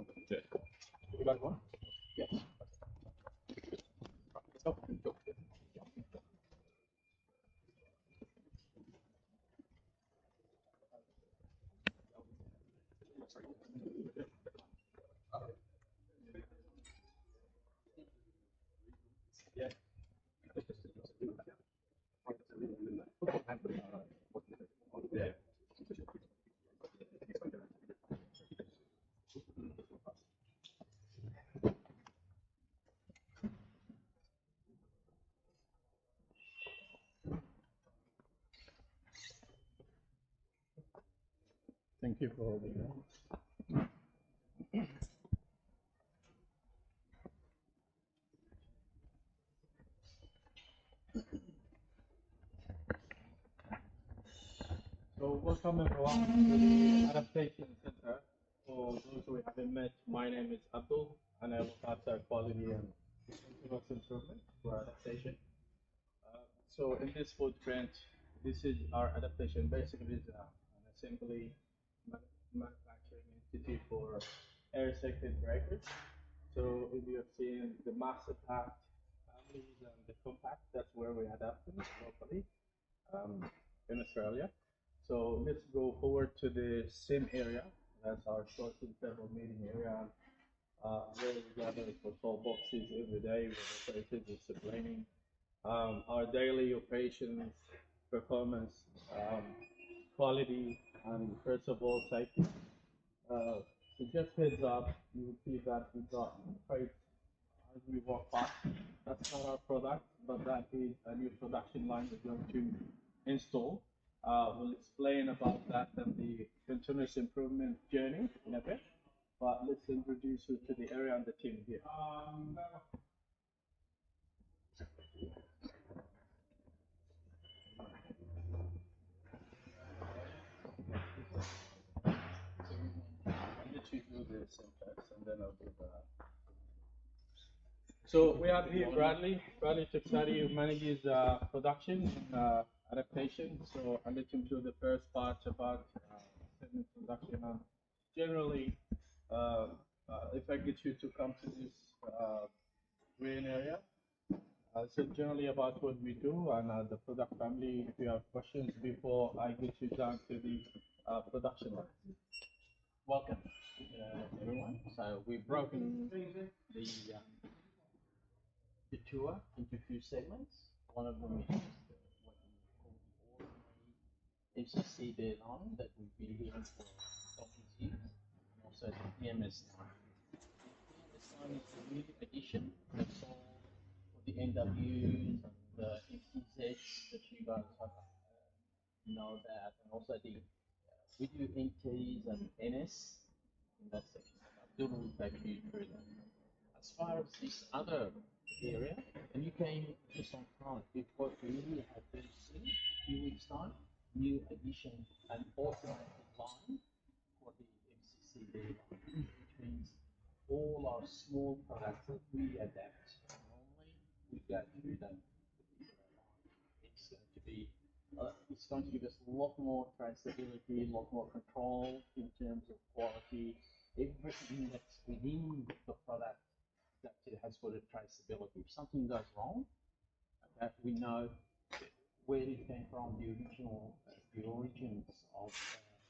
Yeah. You got one? Yes. Let's go. Go. Sorry. Yeah. Yeah. Thank you for holding that. So welcome everyone to the Adaptation Center. For those who haven't met, my name is Abdul and I look after quality and continuous improvement for adaptation. So in this footprint, this is our adaptation. Basically, it's an assembly manufacturing entity for air circuit breakers. So if you have seen the massive packed families and the compact, that's where we adapt them locally in Australia. So let's go forward to the same area. That's our sourcing table meeting area. Where we gather for solve boxes every day with operations, explaining our daily operations, performance, quality, and first of all, safety. Uh, so just heads up, you will see that we got crates as we walk past. That's not our product, but that is a new production line we're going to install. We'll explain about that and the continuous improvement journey in a bit. But let's introduce you to the area and the team here. I'll let you do the syntax and then I'll do the. So we have here Bradley. Bradley Tuxari, who manages production and adaptation. So I'll let him do the first part about segment production. And generally, if I get you to come to this green area, so generally about what we do and the product family. If you have questions before I get you down to the production line. Welcome, everyone. So we've broken the tour into a few segments. One of them is what we call the ordinary FCC bare line that we've been doing for donkey's years, and also the PMS line. The PMS line is the new addition that's all for the NWs and the MTZs that you guys have know about, and also the we do NTs and NS in that section. Abdul will take you through that. As far as this other area, and you came just on time because we really have very soon, a few weeks' time, new addition and automated line for the MCCB line, which means all our small products that we adapt normally, we go through that particular line. It's going to give us a lot more traceability, a lot more control in terms of quality. Everything that's within the product that it has got a traceability. If something goes wrong, okay, we know where it came from, the origins of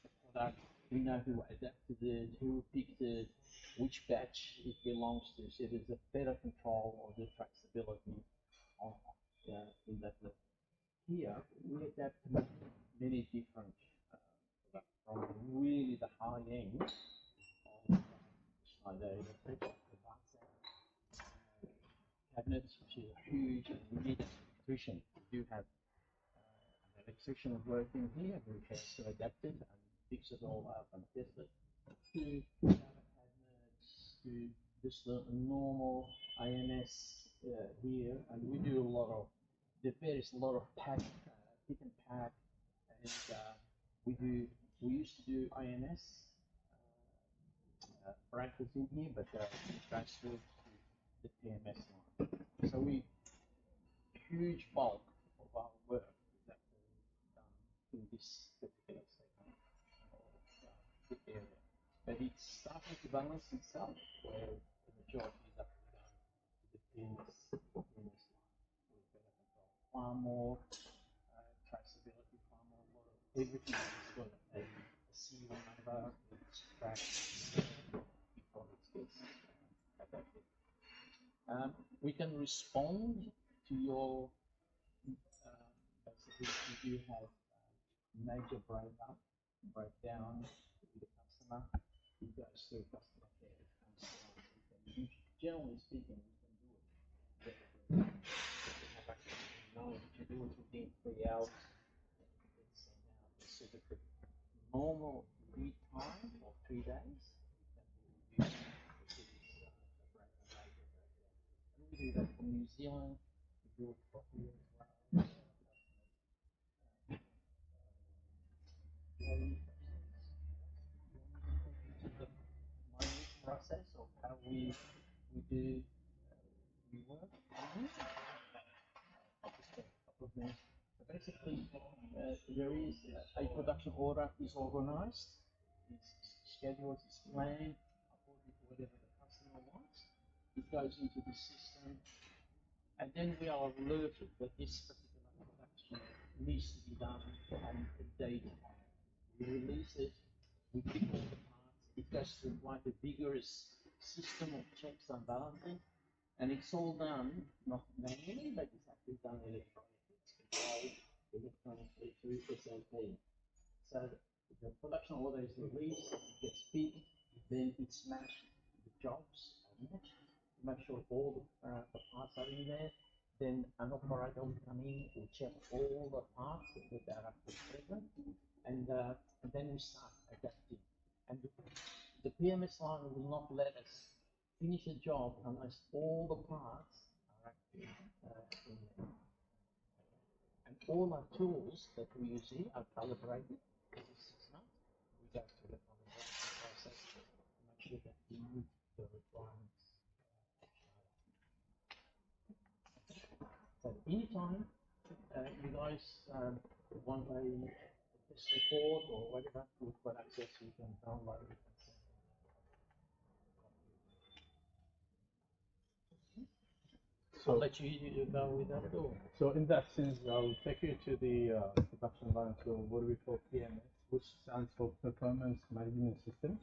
the product. We know who adapted it, who picked it, which batch it belongs to. So there's a better control of the traceability on, in that level. Here, we adapt many different products from really the high end of Schneider Electric, cabinets, which is huge, and we need an electrician. We do have an electrician working here who has to adapt it and fix it all up and test it. To shower cabinets, to just the normal INS here, and we do a lot of, there is a lot of pack, pick and pack, and we used to do INS branches in here, but we transferred to the PMS line. So huge bulk of our work is actually done in this particular segment of the area. But it started capacity balance itself, where the majority is actually done with the PMS line. With better control, far more traceability, far more water. Everything has got a serial number, it's tracked before it gets adapted. We can respond to your basically if you have major breakdown with the customer, it goes through customer care. And so on. Generally speaking, we can do it. We have actually known to do it within 3 hours. It's now specific normal lead time of 3 days. It can be reduced if it is a breakdown. And we do that for New Zealand. We do it for here as well. The minute process of how we do we work. So basically, there is a production order is organized, it's scheduled, it's planned according to whatever the customer wants. It goes into the system, and then we are alerted that this particular production needs to be done on a date. We release it, we pick all the parts, it goes through quite a vigorous system of checks and balancing, and it's all done not manually, but it's actually done electronically. It's controlled electronically through SAP. So the production order is released, it gets picked, then it's matched, the jobs are matched, to make sure all the parts are in there. Then an operator will come in, will check all the parts that are actually present, and then we start adapting. And the PMS line will not let us finish a job unless all the parts are actually in there. And all our tools that we use here are calibrated every 6 months. We go through the calibration process to make sure that we meet the requirements. So anytime you guys want a test report or whatever, we've got access, you can download it. So I'll let you go with that door. So in that sense, I'll take you to the production line, so what we call PMS, which stands for Performance Management System.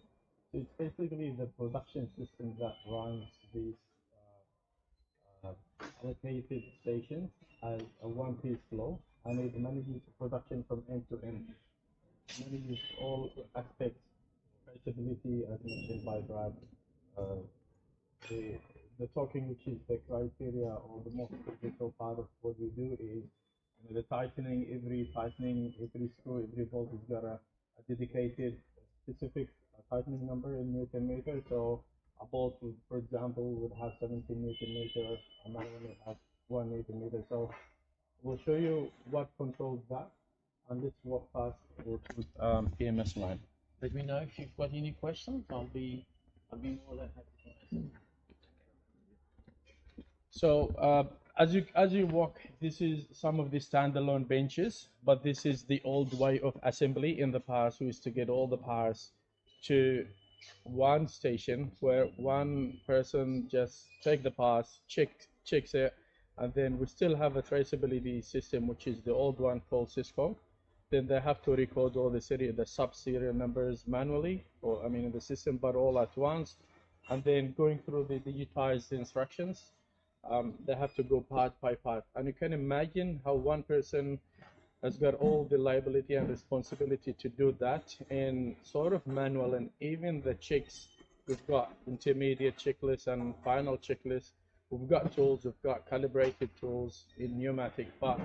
So it's basically the production system that runs these allocated stations as a one-piece flow, and it manages production from end to end. It manages all aspects, traceability, as mentioned by Brad. The talking, which is the criteria or the most critical part of what we do, is the tightening. Every tightening, every screw, every bolt has got a dedicated specific tightening number in Newton meter. So a bolt, for example, would have 17 Newton meter, another one would have 1 Newton meter. So we'll show you what controls that, and let's walk past with PMS line. Let me know if you've got any questions. I'll be more than happy to answer. So as you walk, this is some of the standalone benches, but this is the old way of assembly. In the past, we used to get all the parts to one station where one person just take the parts, checks it, and then we still have a traceability system, which is the old one called Cisco. Then they have to record all the sub-serial numbers manually, or I mean in the system, but all at once, and then going through the digitized instructions. They have to go part by part, and you can imagine how one person has got all the liability and responsibility to do that in sort of manual. And even the checks, we've got intermediate checklists and final checklists. We've got tools, we've got calibrated tools in pneumatic, but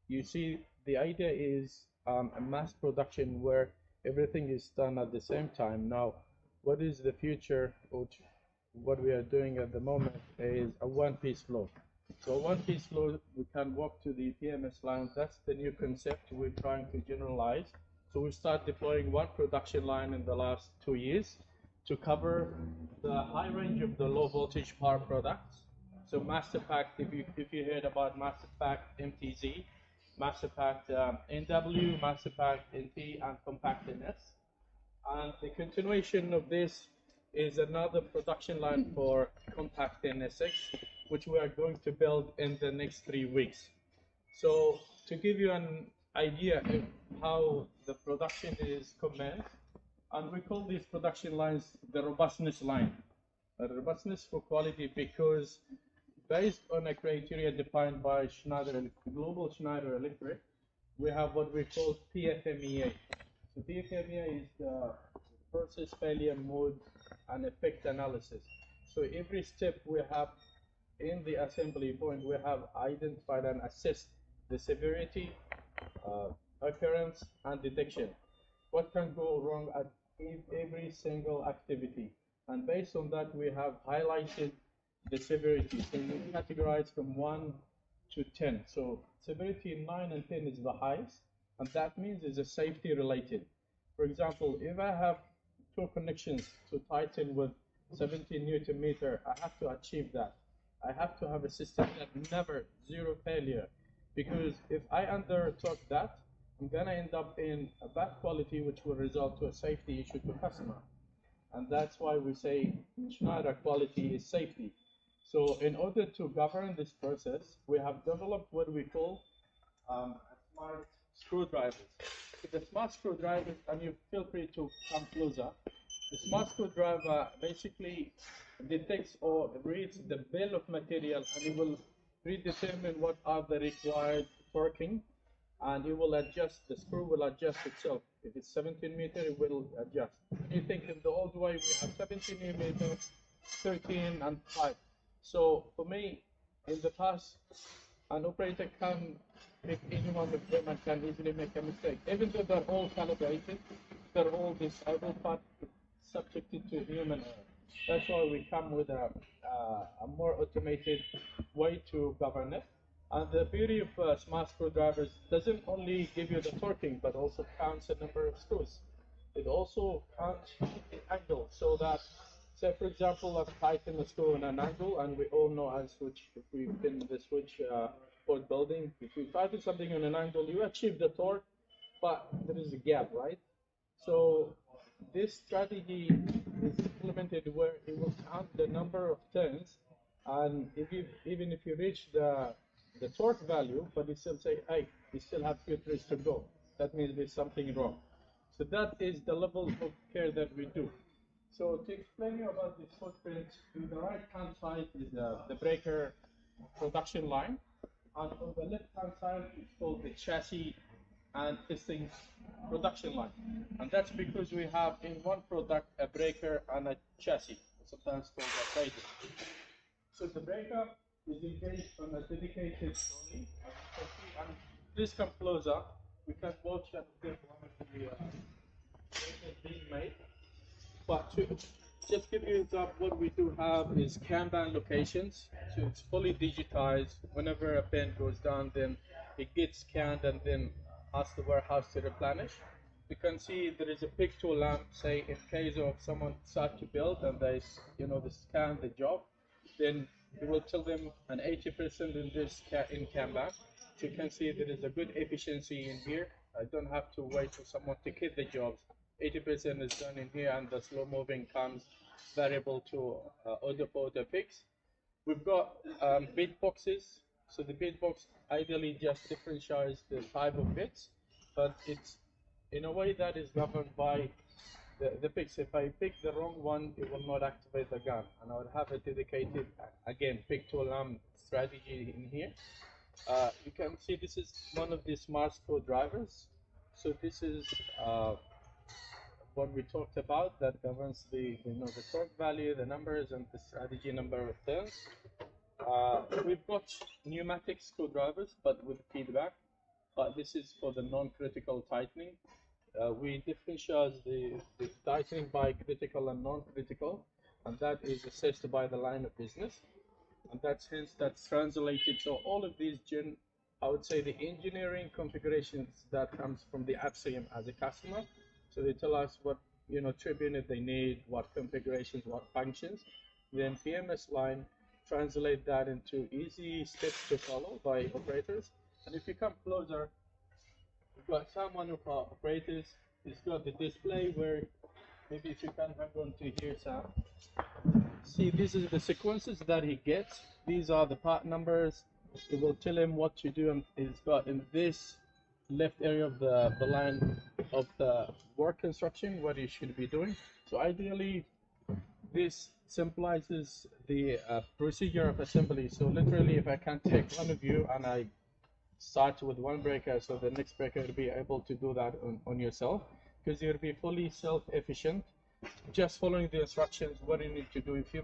you see the idea is a mass production where everything is done at the same time. Now, what is the future? What we are doing at the moment is a one-piece flow. So one-piece flow, we can walk to the PMS line. That's the new concept we're trying to generalize. So we start deploying one production line in the last 2 years to cover the high range of the low voltage power products. So Masterpack, if you heard about Masterpack MTZ, Masterpack NW, Masterpack NT, and Compact NS. And the continuation of this is another production line for compact NSX, which we are going to build in the next 3 weeks. So to give you an idea of how the production is commenced, and we call these production lines the robustness line. Robustness for quality, because based on a criteria defined by Global Schneider Electric, we have what we call PFMEA. So PFMEA is the process failure mode and effect analysis. So every step we have in the assembly point, we have identified and assessed the severity, occurrence, and detection. What can go wrong at every single activity. And based on that, we have highlighted the severity. So we categorize from 1 to 10. So severity 9 and 10 is the highest, and that means it's a safety related. For example, if I have two connections to tighten with 17 Newton meter, I have to achieve that. I have to have a system that never zero failure, because if I undertook that, I'm gonna end up in a bad quality, which will result to a safety issue to customer. And that's why we say Schneider quality is safety. So in order to govern this process, we have developed what we call smart screwdrivers. So the smart screwdrivers, and you feel free to come closer. The smart screwdriver basically detects or reads the bill of material, and it will predetermine what are the required torquing, and it will adjust, the screw will adjust itself. If it's 17 meter, it will adjust. You think in the old way, we have 17 millimeter, 13 and 5. So for me, in the past, an operator can pick any one of them and can easily make a mistake. Even though they're all calibrated, they're all disabled, but subjected to human error. That's why we come with a more automated way to govern it. And the beauty of smart screwdrivers doesn't only give you the torquing, but also counts the number of screws. It also counts the angle, so that, say for example, I've tightened the screw in an angle, and we all know as switch, if we've been in the switch board building, if we tighten something on an angle, you achieve the torque, but there is a gap, right? So this strategy is implemented where it will count the number of turns, and even if you reach the torque value, but you still say, hey, you still have 2 turns to go. That means there's something wrong. So that is the level of care that we do. So to explain you about this footprint, to the right hand side is the breaker production line, and on the left hand side it's called the chassis and testing production line. And that's because we have in one product a breaker and a chassis, sometimes called a breaker. So the breaker is engaged on a dedicated trolley, as you can see, and please come closer. We can watch and observe one of the breakers being made. But to just give you an example, what we do have is Kanban locations. So it's fully digitized. Whenever a pen goes down, then it gets scanned and then asks the warehouse to replenish. You can see there is a pick tool lamp, say in case of someone start to build and they scan the job, then it will tell them an 80% in this in Kanban. So you can see there is a good efficiency in here. I don't have to wait for someone to kit the jobs. 80% is done in here, and the slow moving comes variable to auto picks. We've got bit boxes. So the bit box ideally just differentiates the type of bits, but it's in a way that is governed by the picks. If I pick the wrong one, it will not activate the gun, and I would have a dedicated, again, pick to alarm strategy in here. You can see this is one of the smart screwdrivers. So this is what we talked about that governs the torque value, the numbers, and the strategy number of turns. We've got pneumatic screwdrivers, but with feedback. This is for the non-critical tightening. We differentiate the tightening by critical and non-critical, and that is assessed by the line of business, and that's translated. So all of these, I would say, the engineering configurations that comes from the Axiom as a customer. So they tell us what trip unit they need, what configurations, what functions. Then PMS line translate that into easy steps to follow by operators. And if you come closer, we've got someone of our operators. It's got the display where maybe if you can hang on to here, Sam. See, this is the sequences that he gets. These are the part numbers. It will tell him what to do, and it's got in this left area of the line of the work instruction what you should be doing. So ideally, this symbolizes the procedure of assembly. So literally, if I can take one of you and I start with one breaker, so the next breaker will be able to do that on yourself, because you'll be fully self-efficient, just following the instructions what you need to do. If you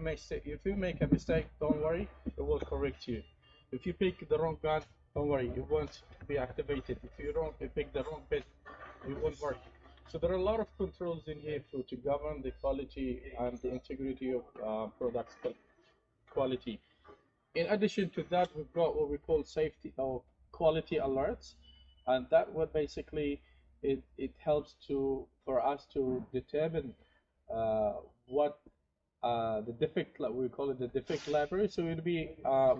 make a mistake, don't worry, it will correct you. If you pick the wrong gun, don't worry, it won't be activated. If you pick the wrong bit, it won't work. So there are a lot of controls in here to govern the quality and the integrity of products quality. In addition to that, we've got what we call safety or quality alerts, and that what basically it helps for us to determine what the defect, we call it the defect library. So it'll be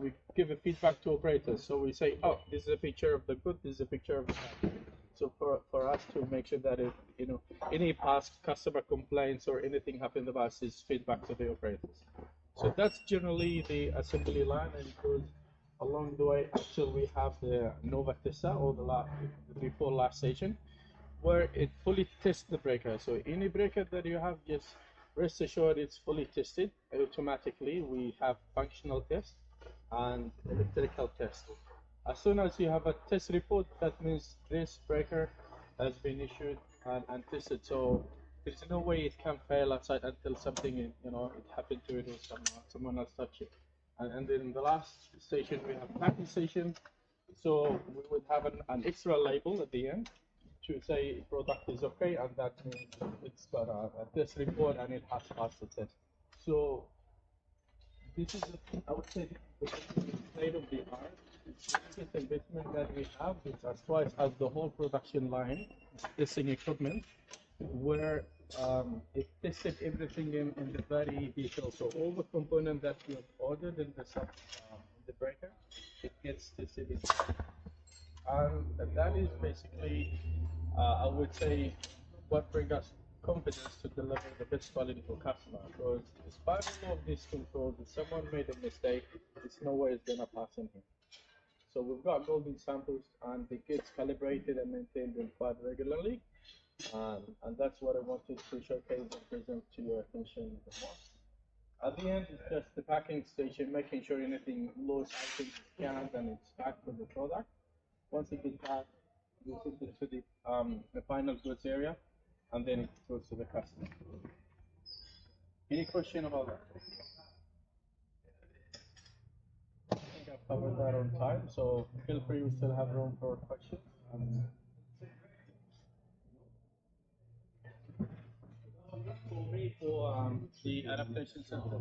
we give a feedback to operators. So we say, oh, this is a picture of the good, this is a picture of the bad. So for us to make sure that if any past customer complaints or anything happened in the past is feedback to the operators. So that's generally the assembly line, and it goes along the way until we have the Nova Testa, or before last station, where it fully tests the breaker. So any breaker that you have, just rest assured it's fully tested automatically. We have functional test and electrical test. As soon as you have a test report, that means this breaker has been issued and tested. So there's no way it can fail outside until something it happened to it or someone else touched it. And then in the last station we have packing station. So we would have an extra label at the end to say product is okay, and that means it's got a test report and it has passed the test. So this is, I would say, the state of the art. It's an investment that we have, which as twice as the whole production line, testing equipment, where it tested everything in the very detail. So all the components that we have ordered in the breaker, it gets tested in. And that is basically, I would say, what brings us confidence to deliver the best quality for customer. Because despite all of these controls, if someone made a mistake, there's no way it's gonna pass in here. So we've got golden samples, and it gets calibrated and maintained and quite regularly. And that's what I wanted to showcase and present to your attention the most. At the end, it's just the packing station, making sure anything loose items is scanned and it's packed for the product. Once it gets packed, we send it to the final goods area, and then it goes to the customer. Any question about that? I think I've covered that on time, so feel free, we still have room for questions. For me, for the adaptation center.